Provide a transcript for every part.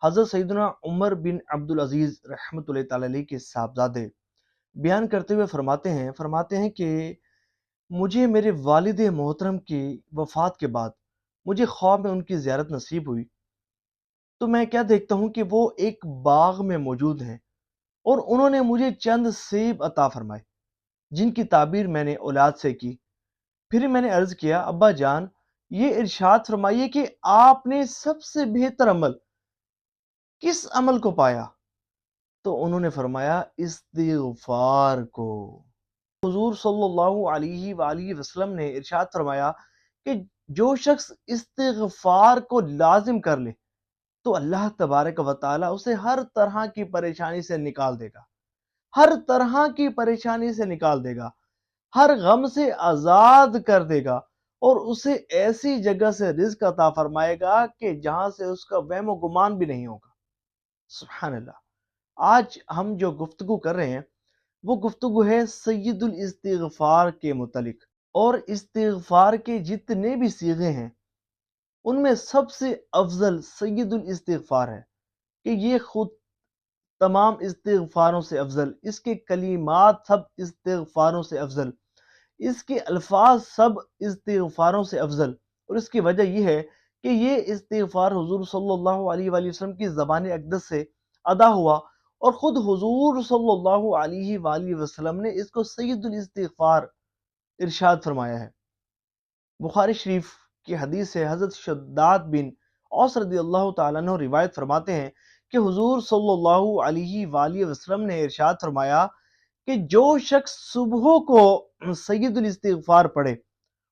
حضرت سیدنا عمر بن عبدالعزیز رحمۃ اللہ تعالی علیہ کے صاحبزادے بیان کرتے ہوئے فرماتے ہیں کہ مجھے میرے والد محترم کی وفات کے بعد مجھے خواب میں ان کی زیارت نصیب ہوئی، تو میں کیا دیکھتا ہوں کہ وہ ایک باغ میں موجود ہیں اور انہوں نے مجھے چند سیب عطا فرمائے جن کی تعبیر میں نے اولاد سے کی۔ پھر میں نے عرض کیا، ابا جان، یہ ارشاد فرمائیے کہ آپ نے سب سے بہتر عمل کس عمل کو پایا؟ تو انہوں نے فرمایا استغفار کو۔ حضور صلی اللہ علیہ وآلہ وسلم نے ارشاد فرمایا کہ جو شخص استغفار کو لازم کر لے تو اللہ تبارک و تعالی اسے ہر طرح کی پریشانی سے نکال دے گا، ہر طرح کی پریشانی سے نکال دے گا، ہر غم سے آزاد کر دے گا، اور اسے ایسی جگہ سے رزق عطا فرمائے گا کہ جہاں سے اس کا وہم و گمان بھی نہیں ہوگا۔ سبحان اللہ۔ آج ہم جو گفتگو کر رہے ہیں وہ گفتگو ہے سید الاستغفار کے متعلق، اور استغفار کے جتنے بھی صیغے ہیں ان میں سب سے افضل سید الاستغفار ہے کہ یہ خود تمام استغفاروں سے افضل، اس کے کلمات سب استغفاروں سے افضل، اس کے الفاظ سب استغفاروں سے افضل، اور اس کی وجہ یہ ہے کہ یہ استغفار حضور صلی اللہ علیہ وآلہ وسلم کی زبان اقدس سے ادا ہوا، اور خود حضور صلی اللہ علیہ وآلہ وسلم نے اس کو سید الاستغفار ارشاد فرمایا ہے۔ بخاری شریف کی حدیث ہے، حضرت شداد بن اوس رضی اللہ تعالیٰ عنہ روایت فرماتے ہیں کہ حضور صلی اللہ علیہ وآلہ وسلم نے ارشاد فرمایا کہ جو شخص صبح کو سید الاستغفار پڑھے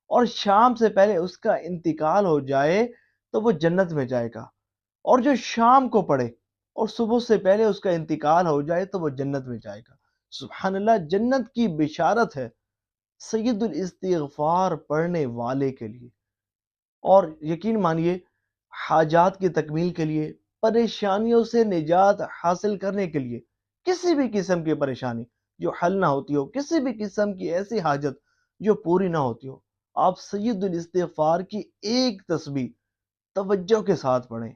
اور شام سے پہلے اس کا انتقال ہو جائے تو وہ جنت میں جائے گا، اور جو شام کو پڑھے اور صبح سے پہلے اس کا انتقال ہو جائے تو وہ جنت میں جائے گا۔ سبحان اللہ، جنت کی بشارت ہے سید الاستغفار پڑھنے والے کے لیے۔ اور یقین مانیے، حاجات کی تکمیل کے لیے، پریشانیوں سے نجات حاصل کرنے کے لیے، کسی بھی قسم کی پریشانی جو حل نہ ہوتی ہو، کسی بھی قسم کی ایسی حاجت جو پوری نہ ہوتی ہو، آپ سید الاستغفار کی ایک تسبیح توجہ کے ساتھ پڑھیں،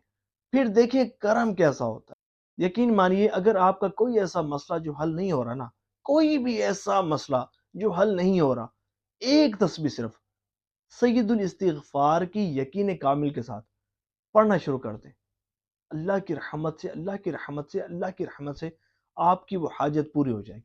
پھر دیکھیں کرم کیسا ہوتا ہے۔ یقین مانیے، اگر آپ کا کوئی ایسا مسئلہ جو حل نہیں ہو رہا نا، کوئی بھی ایسا مسئلہ جو حل نہیں ہو رہا، ایک تسبیح صرف سید الاستغفار کی یقین کامل کے ساتھ پڑھنا شروع کر دیں، اللہ کی رحمت سے آپ کی وہ حاجت پوری ہو جائے گی۔